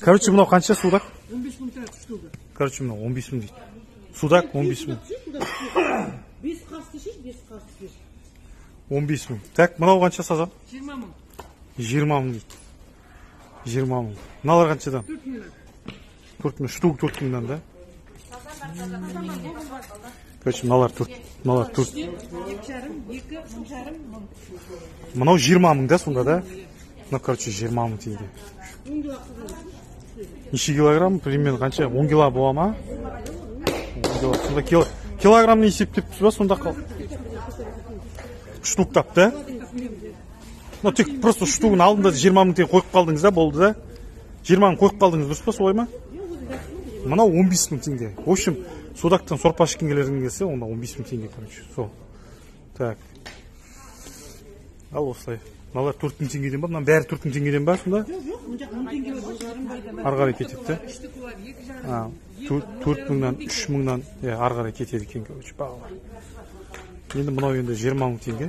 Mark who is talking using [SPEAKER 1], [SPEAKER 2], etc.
[SPEAKER 1] Короче, мынау қанша судак?
[SPEAKER 2] 15 мың тұрады штука.
[SPEAKER 1] Короче, мынау 15 мың дейді. Судак 15 мың.
[SPEAKER 2] 5 қасты шеш, 5 қасты шеш.
[SPEAKER 1] 15 мың. Так, мынау қанша сазан?
[SPEAKER 2] 20 мың.
[SPEAKER 1] 20 мың дейді. 20 мың. Мыналар қаншадан?
[SPEAKER 2] 4 мыңнан.
[SPEAKER 1] 4 мың, штук 4 мыңнан да. Короче, мыналар 4. Мыналар 4.
[SPEAKER 2] 2,5, 2,5 мың.
[SPEAKER 1] Мынау 20 мың да сонда да? Мынау, короче, 20 мың теңге.
[SPEAKER 2] 10 кило қызыл.
[SPEAKER 1] Неше килограмм? Примерно қанша? 10 кило бола ма? 10 кило. Сонда килограммны есептепсіз ба сонда қал? Штуктап да? Но тек просто штугын алдында 20 мың теңге қойып қалдыңыз да, болды да? 20 мың қойып қалдыңыз, дұрыс па, солай ма? Мынау 15 мың теңге. В общем, судактан сорпа ішкен келсе, онда 15 мың теңге, короче. Сол. Так. Ал осылай. Мыналар 4 мың теңгеден ба? Мынаның бәрі 4 мың теңгеден ба сонда?
[SPEAKER 2] Жоқ, мұнда 10 теңге бар.
[SPEAKER 1] Ары қарай кетеді. 4 мыңнан, 3 мыңнан ары қарай кетеді екен, короче, бағалар. Енді мынау енді 20 мың теңге.